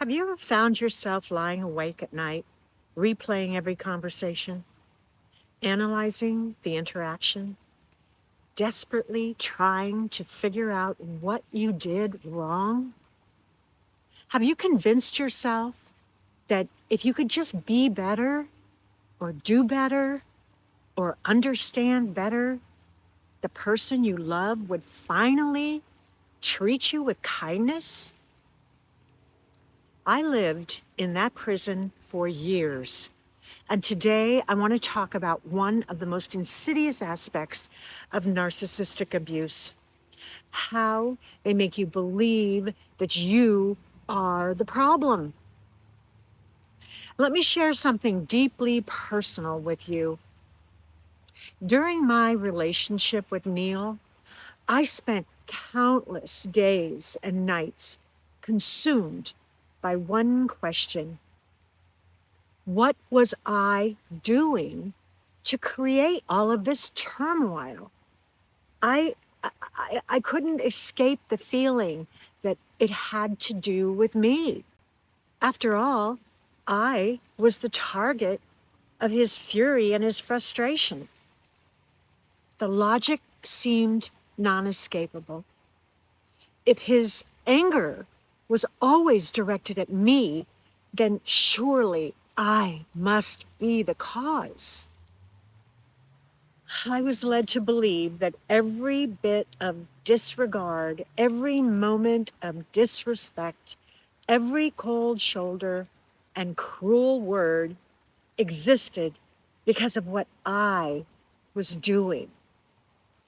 Have you ever found yourself lying awake at night, replaying every conversation, analyzing the interaction, desperately trying to figure out what you did wrong? Have you convinced yourself that if you could just be better or do better or understand better, the person you love would finally treat you with kindness? I lived in that prison for years. And today I want to talk about one of the most insidious aspects of narcissistic abuse: how they make you believe that you are the problem. Let me share something deeply personal with you. During my relationship with Neil, I spent countless days and nights consumed by one question: what was I doing to create all of this turmoil? I couldn't escape the feeling that it had to do with me. After all, I was the target of his fury and his frustration. The logic seemed non-escapable. If his anger was always directed at me, then surely I must be the cause. I was led to believe that every bit of disregard, every moment of disrespect, every cold shoulder and cruel word existed because of what I was doing,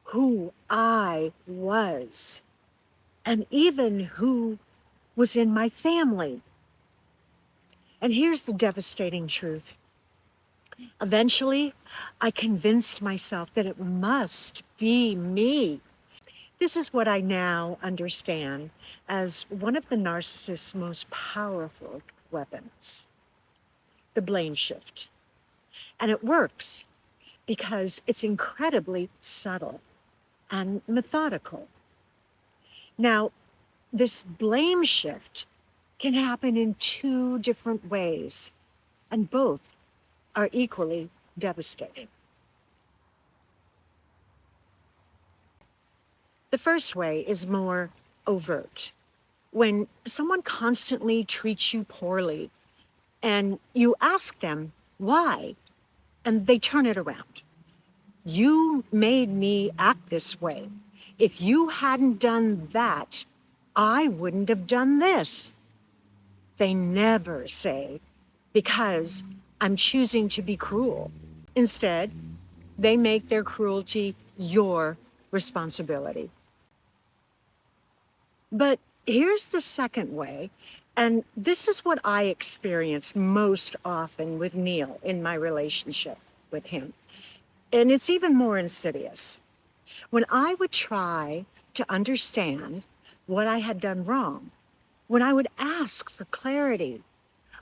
who I was, and even who was in my family. And here's the devastating truth. Eventually, I convinced myself that it must be me. This is what I now understand as one of the narcissist's most powerful weapons: the blame shift. And it works because it's incredibly subtle and methodical. Now, this blame shift can happen in two different ways, and both are equally devastating. The first way is more overt. When someone constantly treats you poorly and you ask them why, and they turn it around. You made me act this way. If you hadn't done that, I wouldn't have done this. They never say, because I'm choosing to be cruel. Instead, they make their cruelty your responsibility. But here's the second way, and this is what I experienced most often with Neil in my relationship with him. And it's even more insidious. When I would try to understand what I had done wrong, when I would ask for clarity,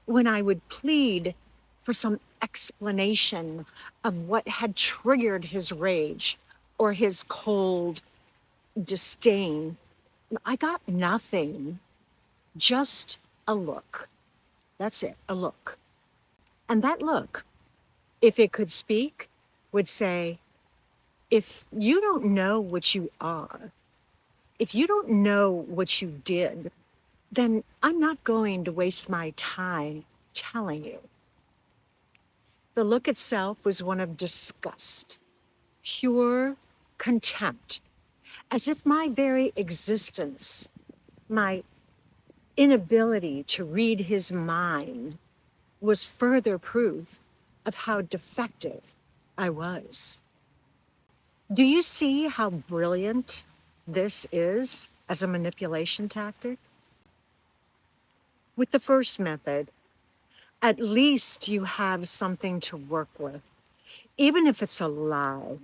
when I would plead for some explanation of what had triggered his rage or his cold disdain, I got nothing, just a look. That's it, a look. And that look, if it could speak, would say, if you don't know what you are, if you don't know what you did, then I'm not going to waste my time telling you. The look itself was one of disgust, pure contempt, as if my very existence, my inability to read his mind, was further proof of how defective I was. Do you see how brilliant this is as a manipulation tactic? With the first method, at least you have something to work with, even if it's a lie,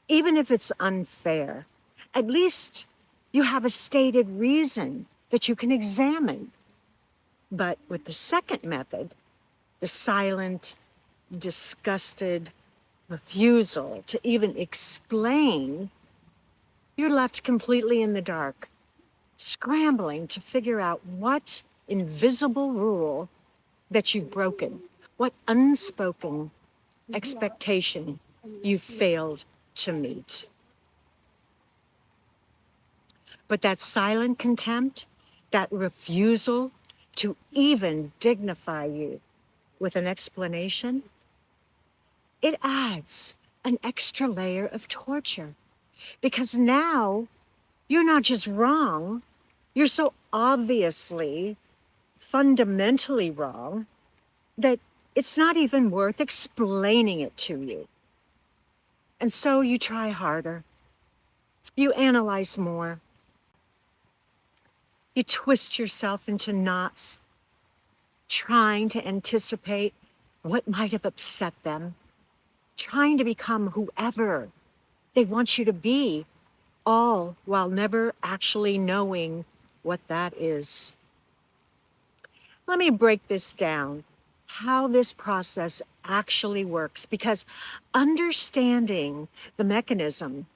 even if it's unfair. At least you have a stated reason that you can examine. But with the second method, the silent, disgusted refusal to even explain, you're left completely in the dark, scrambling to figure out what invisible rule that you've broken? What unspoken expectation you failed to meet? But that silent contempt, that refusal to even dignify you with an explanation, it adds an extra layer of torture. Because now you're not just wrong, you're so obviously, fundamentally wrong that it's not even worth explaining it to you. And so you try harder. You analyze more. You twist yourself into knots, trying to anticipate what might have upset them, trying to become whoever they want you to be, all while never actually knowing what that is. Let me break this down, how this process actually works, because understanding the mechanism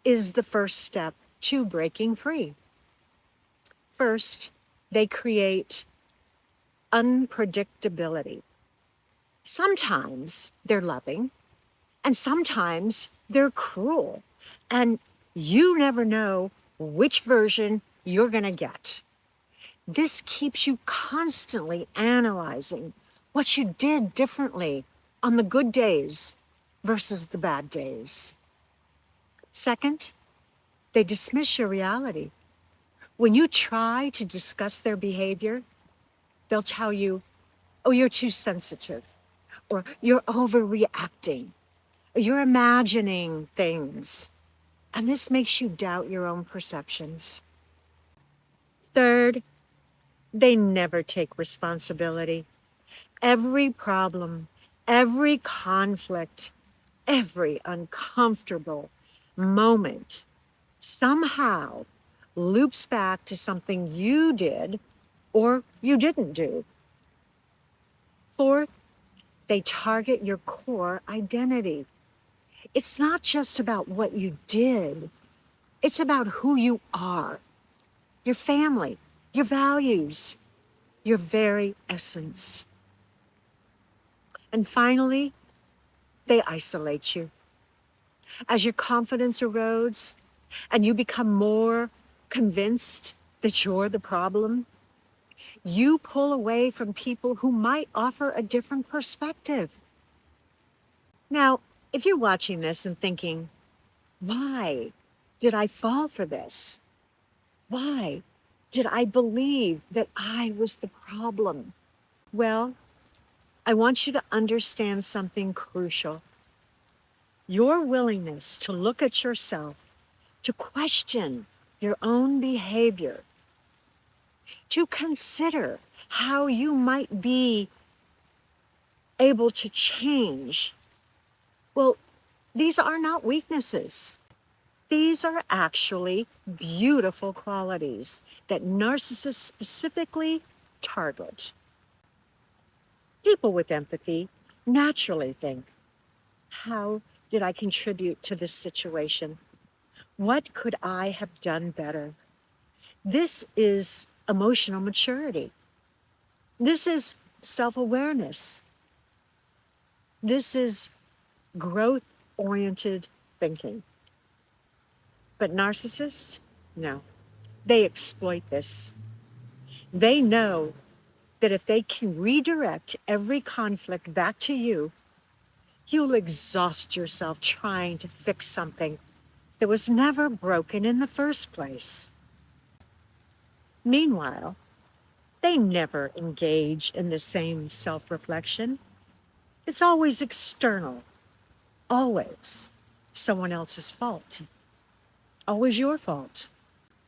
is the first step to breaking free. First, they create unpredictability. Sometimes they're loving, and sometimes they're cruel, and you never know which version you're going to get. This keeps you constantly analyzing what you did differently on the good days versus the bad days. Second, they dismiss your reality. When you try to discuss their behavior, they'll tell you, oh, you're too sensitive, or you're overreacting, or you're imagining things. And this makes you doubt your own perceptions. Third, they never take responsibility. Every problem, every conflict, every uncomfortable moment somehow loops back to something you did or you didn't do. Fourth, they target your core identity. It's not just about what you did, it's about who you are, your family, your values, your very essence. And finally, they isolate you. As your confidence erodes and you become more convinced that you're the problem, you pull away from people who might offer a different perspective. Now, if you're watching this and thinking, why did I fall for this? Why did I believe that I was the problem? Well, I want you to understand something crucial. Your willingness to look at yourself, to question your own behavior, to consider how you might be able to change. Well, these are not weaknesses. These are actually beautiful qualities that narcissists specifically target. People with empathy naturally think, how did I contribute to this situation? What could I have done better? This is emotional maturity. This is self-awareness. This is growth-oriented thinking. But narcissists, no, they exploit this. They know that if they can redirect every conflict back to you, you'll exhaust yourself trying to fix something that was never broken in the first place. Meanwhile, they never engage in the same self-reflection. It's always external, always someone else's fault, always your fault.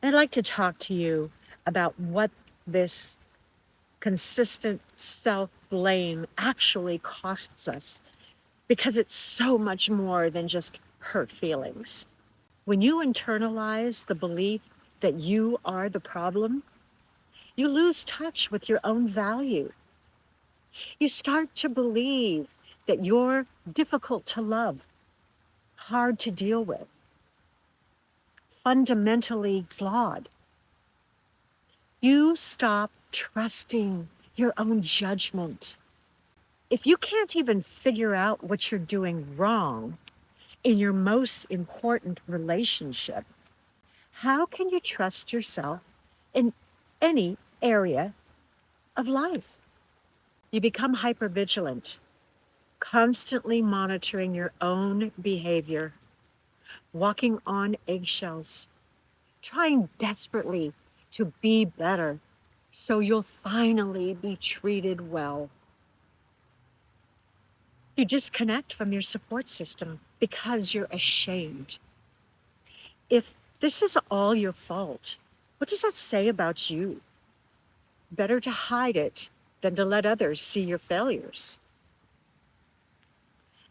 I'd like to talk to you about what this consistent self-blame actually costs us, because it's so much more than just hurt feelings. When you internalize the belief that you are the problem, you lose touch with your own value. You start to believe that you're difficult to love, hard to deal with, fundamentally flawed. You stop trusting your own judgment. If you can't even figure out what you're doing wrong in your most important relationship, how can you trust yourself in any area of life? You become hypervigilant, constantly monitoring your own behavior, walking on eggshells, trying desperately to be better so you'll finally be treated well. You disconnect from your support system because you're ashamed. If this is all your fault, what does that say about you? Better to hide it than to let others see your failures.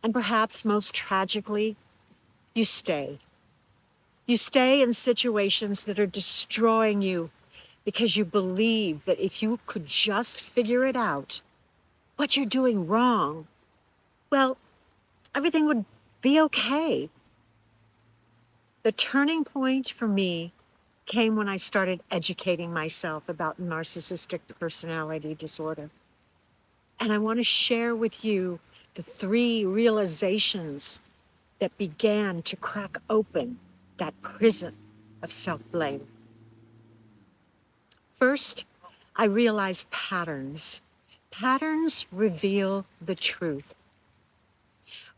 And perhaps most tragically, you stay. You stay in situations that are destroying you because you believe that if you could just figure it out, what you're doing wrong, well, everything would be okay. The turning point for me came when I started educating myself about narcissistic personality disorder. And I want to share with you the 3 realizations that began to crack open that prison of self-blame. First, I realized patterns. Patterns reveal the truth.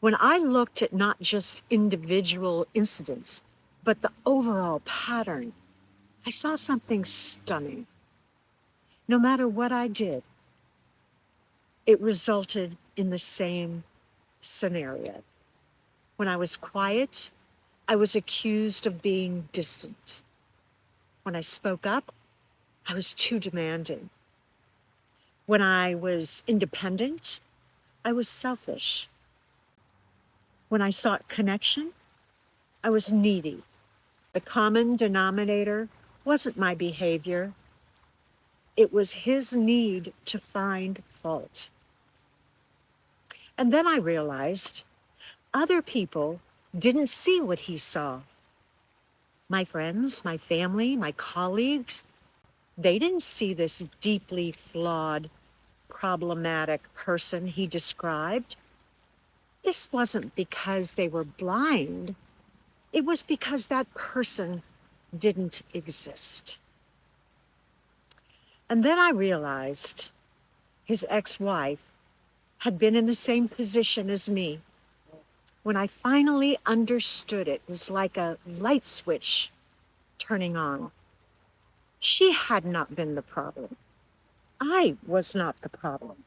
When I looked at not just individual incidents, but the overall pattern, I saw something stunning. No matter what I did, it resulted in the same scenario. When I was quiet, I was accused of being distant. When I spoke up, I was too demanding. When I was independent, I was selfish. When I sought connection, I was needy. The common denominator wasn't my behavior. It was his need to find fault. And then I realized other people didn't see what he saw. My friends, my family, my colleagues, they didn't see this deeply flawed, problematic person he described. This wasn't because they were blind. It was because that person didn't exist. And then I realized his ex-wife had been in the same position as me. When I finally understood it was like a light switch turning on. She had not been the problem. I was not the problem.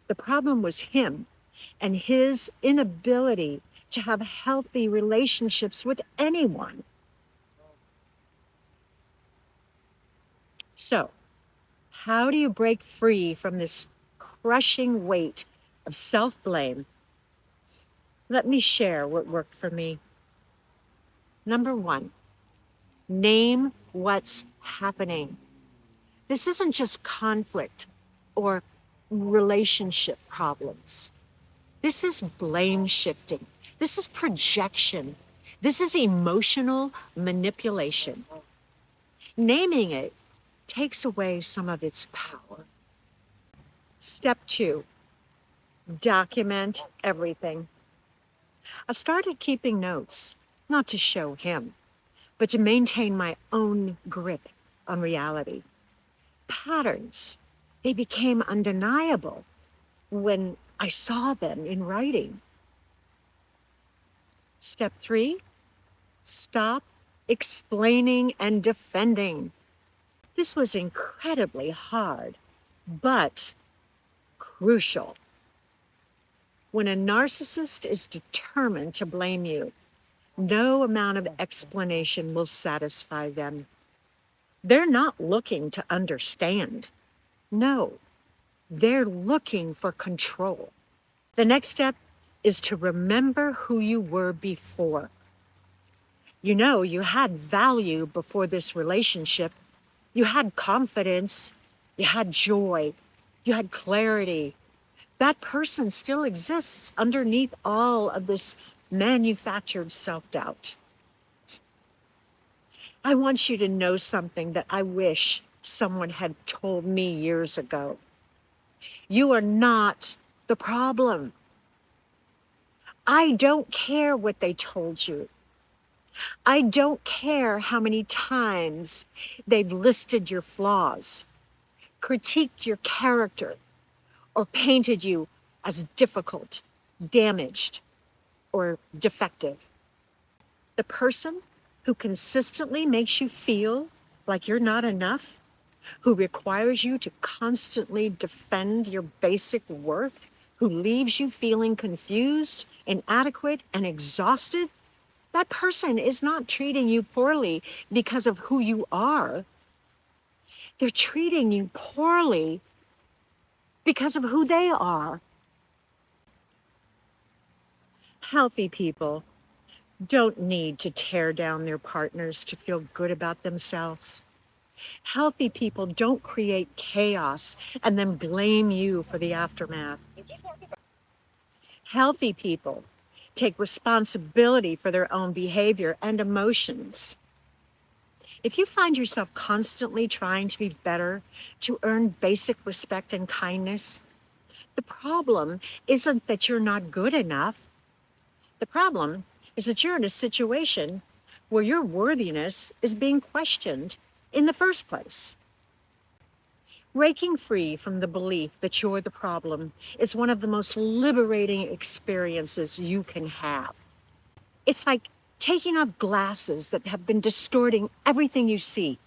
The problem was him and his inability to have healthy relationships with anyone. So, how do you break free from this crushing weight of self-blame? Let me share what worked for me. Number 1, name what's happening. This isn't just conflict or relationship problems. This is blame shifting. This is projection. This is emotional manipulation. Naming it takes away some of its power. Step 2, document everything. I started keeping notes, not to show him, but to maintain my own grip on reality. Patterns, they became undeniable when I saw them in writing. Step 3, stop explaining and defending. This was incredibly hard, but crucial. When a narcissist is determined to blame you, no amount of explanation will satisfy them. They're not looking to understand. No, they're looking for control. The next step is to remember who you were before. You know, you had value before this relationship. You had confidence. You had joy. You had clarity. That person still exists underneath all of this manufactured self-doubt. I want you to know something that I wish someone had told me years ago. You are not the problem. I don't care what they told you. I don't care how many times they've listed your flaws, critiqued your character, or painted you as difficult, damaged, or defective. The person who consistently makes you feel like you're not enough, who requires you to constantly defend your basic worth, who leaves you feeling confused, inadequate, and exhausted, that person is not treating you poorly because of who you are. They're treating you poorly because of who they are. Healthy people don't need to tear down their partners to feel good about themselves. Healthy people don't create chaos and then blame you for the aftermath. Healthy people take responsibility for their own behavior and emotions. If you find yourself constantly trying to be better, to earn basic respect and kindness, the problem isn't that you're not good enough. The problem is that you're in a situation where your worthiness is being questioned in the first place. Breaking free from the belief that you're the problem is one of the most liberating experiences you can have. It's like taking off glasses that have been distorting everything you see,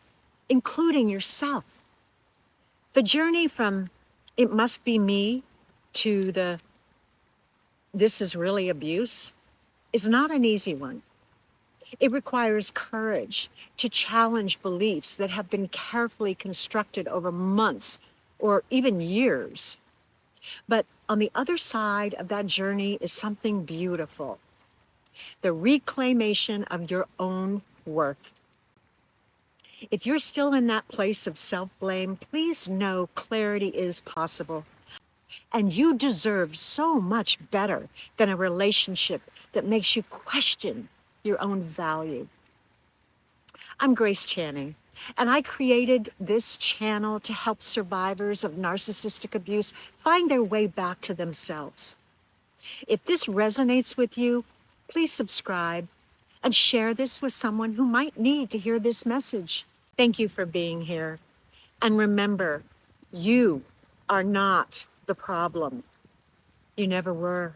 including yourself. The journey from "it must be me" to the "this is really abuse" is not an easy one. It requires courage to challenge beliefs that have been carefully constructed over months or even years. But on the other side of that journey is something beautiful: the reclamation of your own worth. If you're still in that place of self-blame, please know clarity is possible. And you deserve so much better than a relationship that makes you question your own value. I'm Grace Channing, and I created this channel to help survivors of narcissistic abuse find their way back to themselves. If this resonates with you, please subscribe and share this with someone who might need to hear this message. Thank you for being here. And remember, you are not the problem. You never were.